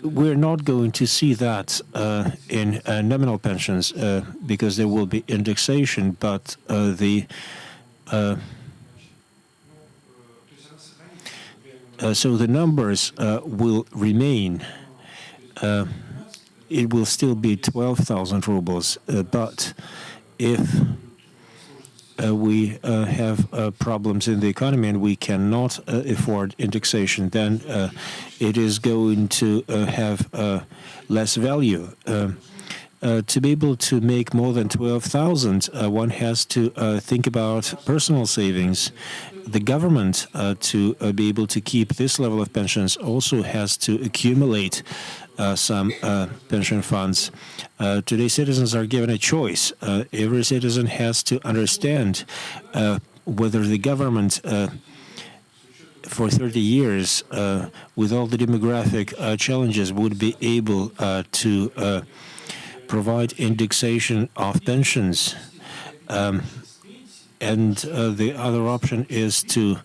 we're not going to see that in nominal pensions because there will be indexation, but so the numbers will remain. It will still be 12,000 rubles, but if we have problems in the economy and we cannot afford indexation, then it is going to have less value. To be able to make more than 12,000, one has to think about personal savings. The government, to be able to keep this level of pensions, also has to accumulate some pension funds. Today, citizens are given a choice. Every citizen has to understand whether the government for 30 years, with all the demographic challenges, would be able to provide indexation of pensions. And the other option is to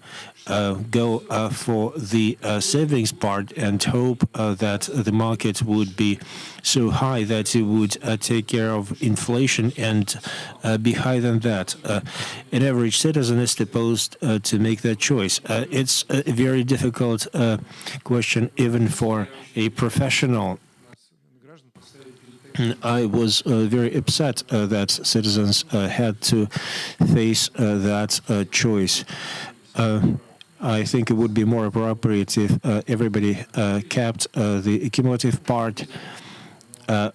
go for the savings part and hope that the market would be so high that it would take care of inflation and be higher than that. An average citizen is supposed to make that choice. It's a very difficult question even for a professional. I was very upset that citizens had to face that choice. I think it would be more appropriate if everybody kept the cumulative part. But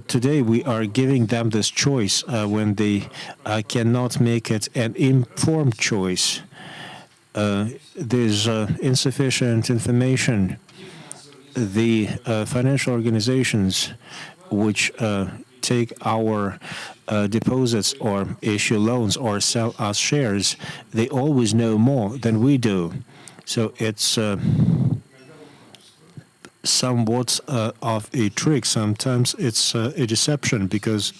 today we are giving them this choice when they cannot make it an informed choice. There's insufficient information. The financial organizations which take our deposits or issue loans or sell us shares, they always know more than we do. So it's somewhat of a trick. Sometimes it's a deception because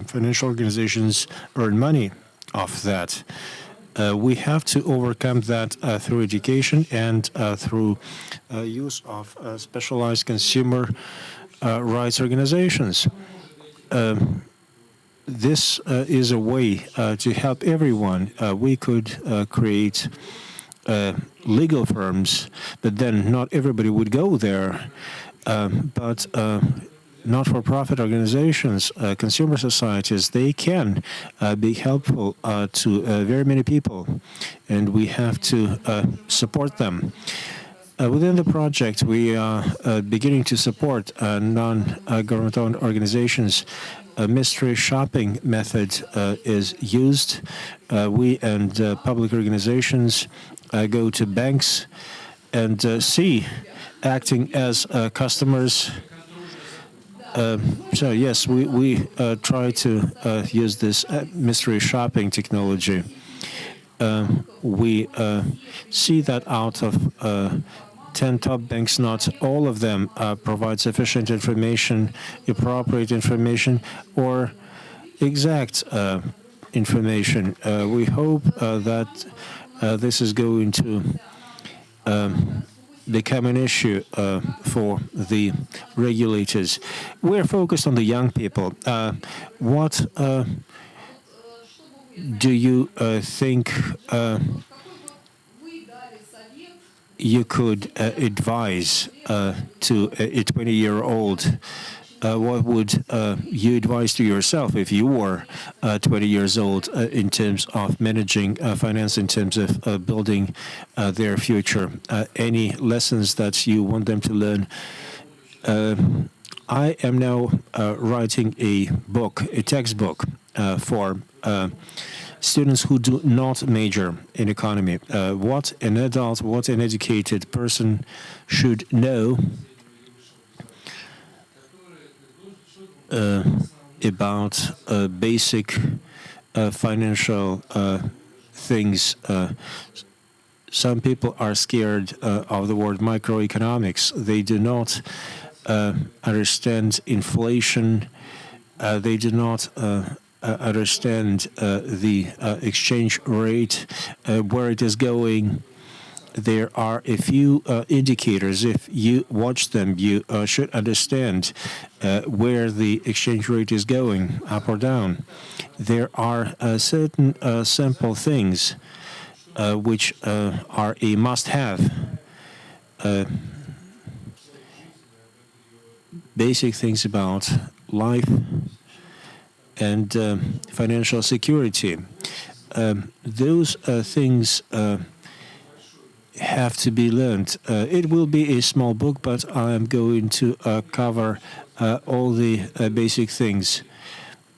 financial organizations earn money off that. We have to overcome that through education and through use of specialized consumer rights organizations. This is a way to help everyone. We could create legal firms, but then not everybody would go there. But not-for-profit organizations, consumer societies, they can be helpful to very many people, and we have to support them. Within the project, we are beginning to support non-government-owned organizations. A mystery shopping method is used. We and public organizations go to banks and see, acting as customers. So yes, we try to use this mystery shopping technology. We see that out of 10 top banks, not all of them provide sufficient information, appropriate information, or exact information. We hope that this is going to become an issue for the regulators. We're focused on the young people. What do you think you could advise to a 20-year-old? What would you advise to yourself if you were 20 years old in terms of managing finance, in terms of building their future? Any lessons that you want them to learn? I am now writing a book, a textbook for students who do not major in economy. What an adult, what an educated person should know about basic financial things. Some people are scared of the word microeconomics. They do not understand inflation. They do not understand the exchange rate, where it is going. there are a few indicators. If you watch them, you should understand where the exchange rate is going, up or down. There are certain simple things which are a must-have. Basic things about life and financial security. Those things have to be learned. It will be a small book, but I am going to cover all the basic things.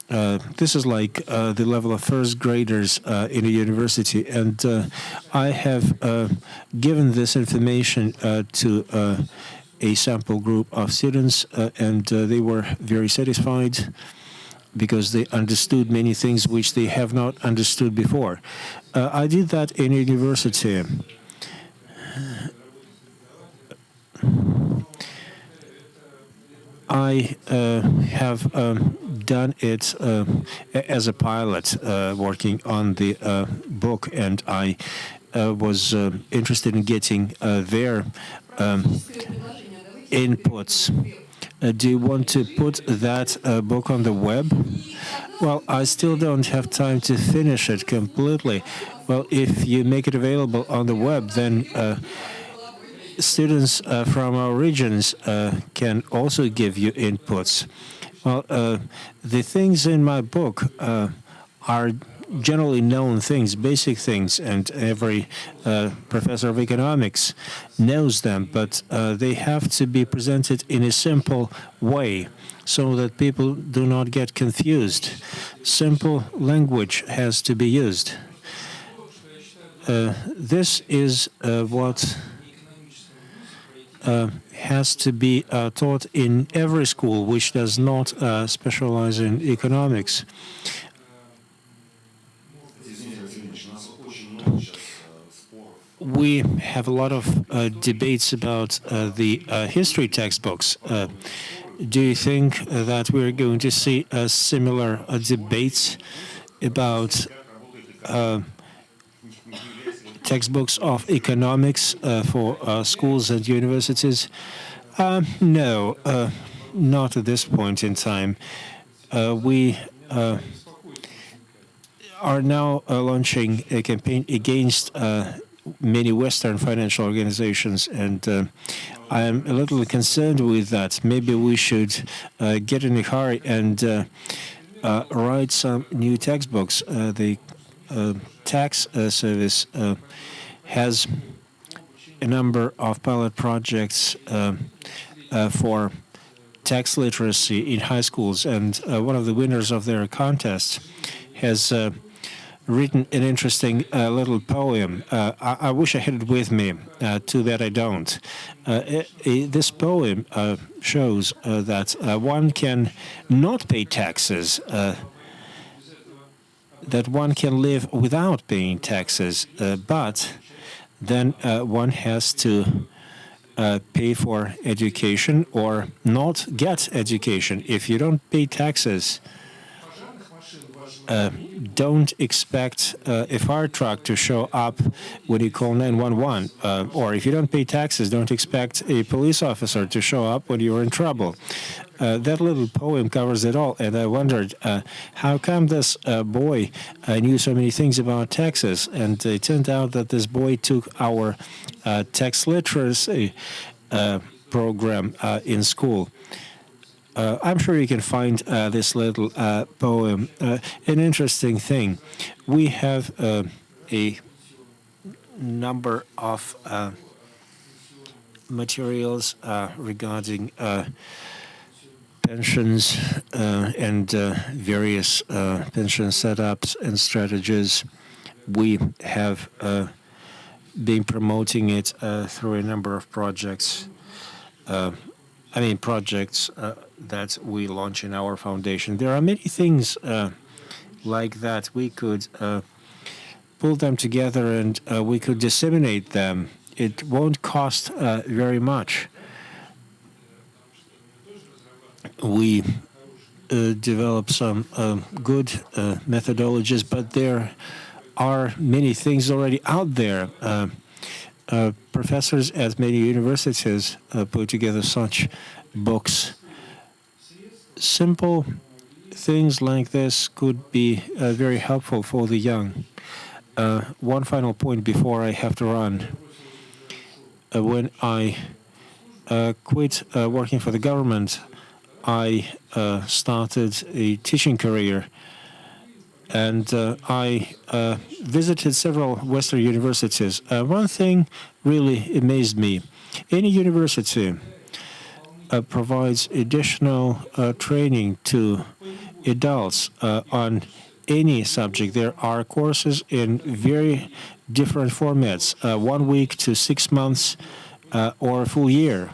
This is like the level of first graders in a university, and I have given this information to a sample group of students, and they were very satisfied because they understood many things which they have not understood before. I did that in university. I have done it as a pilot, working on the book, and I was interested in getting their inputs. Do you want to put that book on the web? Well, I still don't have time to finish it completely. Well, if you make it available on the web, then students from our regions can also give you inputs. Well, the things in my book are generally known things, basic things, and every professor of economics knows them, but they have to be presented in a simple way so that people do not get confused. Simple language has to be used. This is what has to be taught in every school which does not specialize in economics. We have a lot of debates about the history textbooks. Do you think that we're going to see similar debates about textbooks of economics for schools and universities? No, not at this point in time. We are now launching a campaign against many Western financial organizations, and I am a little concerned with that. Maybe we should get in a hurry and write some new textbooks. The tax service has a number of pilot projects for tax literacy in high schools, and one of the winners of their contest has written an interesting little poem. I wish I had it with me. Too bad I don't. This poem shows that one can not pay taxes, that one can live without paying taxes, but then one has to pay for education or not get education. If you don't pay taxes, don't expect a fire truck to show up when you call 911. Or if you don't pay taxes, don't expect a police officer to show up when you're in trouble. That little poem covers it all, and I wondered how come this boy knew so many things about taxes, and it turned out that this boy took our tax literacy program in school. I'm sure you can find this little poem an interesting thing. We have a number of materials regarding pensions and various pension setups and strategies. We have been promoting it through a number of projects. Projects that we launch in our foundation. There are many things like that. We could pull them together and we could disseminate them. It won't cost very much. We develop some good methodologies, but there are many things already out there. professors at many universities put together such books. Simple things like this could be very helpful for the young. One final point before I have to run. When I quit working for the government, I started a teaching career, and I visited several Western universities. One thing really amazed me. Any university provides additional training to adults on any subject. There are courses in very different formats, 1 week to 6 months or a full year.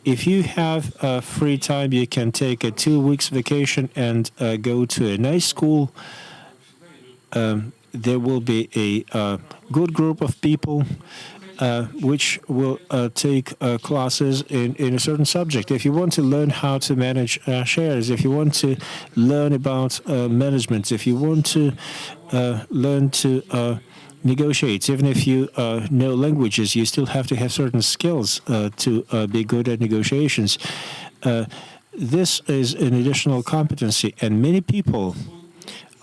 If you have free time, you can take a 2 weeks vacation and go to a nice school. There will be a good group of people which will take classes in a certain subject. If you want to learn how to manage shares, if you want to learn about management, if you want to learn to negotiate, even if you know languages, you still have to have certain skills to be good at negotiations. This is an additional competency, and many people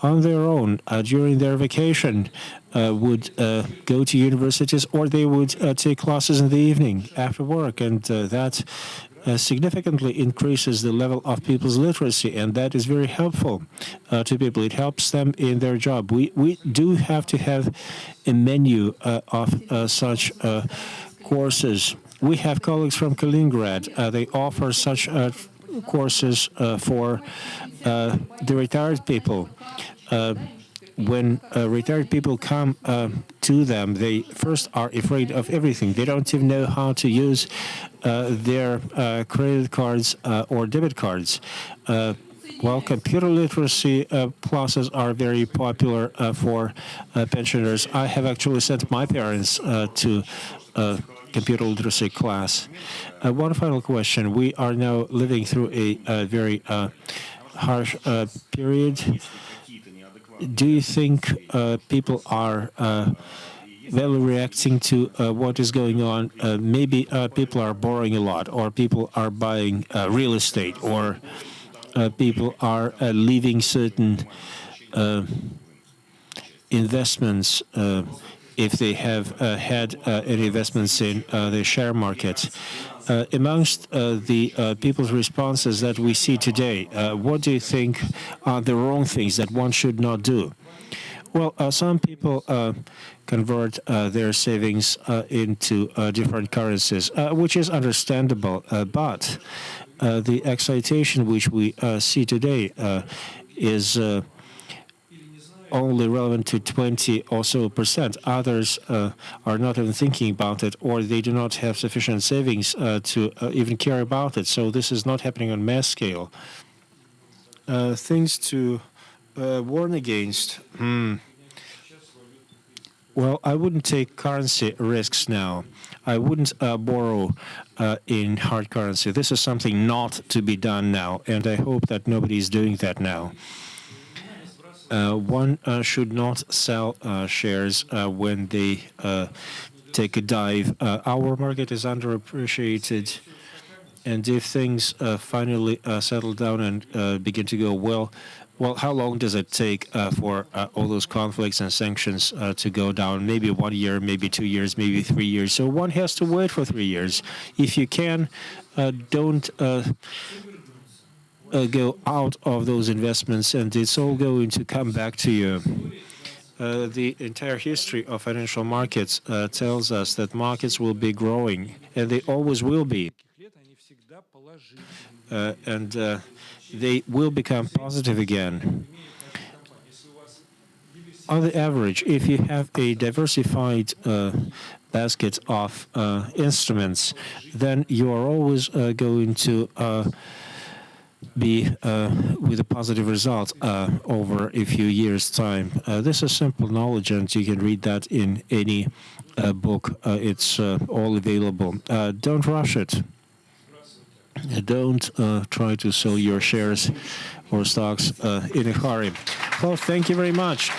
on their own during their vacation would go to universities, or they would take classes in the evening after work, and that significantly increases the level of people's literacy, and that is very helpful to people. It helps them in their job. We do have to have a menu of such courses. We have colleagues from Kaliningrad. They offer such courses for the retired people. When retired people come to them, they first are afraid of everything. They don't even know how to use their credit cards or debit cards. While computer literacy classes are very popular for pensioners, I have actually sent my parents to computer literacy class. One final question. We are now living through a very harsh period. Do you think people are well reacting to what is going on? Maybe people are borrowing a lot, or people are buying real estate, or people are leaving certain investments if they have had any investments in the share market. Amongst the people's responses that we see today, what do you think are the wrong things that one should not do? Well, some people convert their savings into different currencies, which is understandable, but the excitation which we see today is only relevant to 20 or so percent. Others are not even thinking about it, or they do not have sufficient savings to even care about it. So this is not happening on mass scale. Things to warn against. Well, I wouldn't take currency risks now. I wouldn't borrow in hard currency. This is something not to be done now, and I hope that nobody is doing that now. One should not sell shares when they take a dive. Our market is underappreciated, and if things finally settle down and begin to go well, how long does it take for all those conflicts and sanctions to go down? Maybe 1 year, maybe 2 years, maybe 3 years. So one has to wait for 3 years. If you can, don't go out of those investments, and it's all going to come back to you. The entire history of financial markets tells us that markets will be growing, and they always will be. And they will become positive again. On the average, if you have a diversified basket of instruments, then you are always going to be with a positive result over a few years' time. This is simple knowledge, and you can read that in any book. It's all available. Don't rush it. Don't try to sell your shares or stocks in a hurry. Well, thank you very much.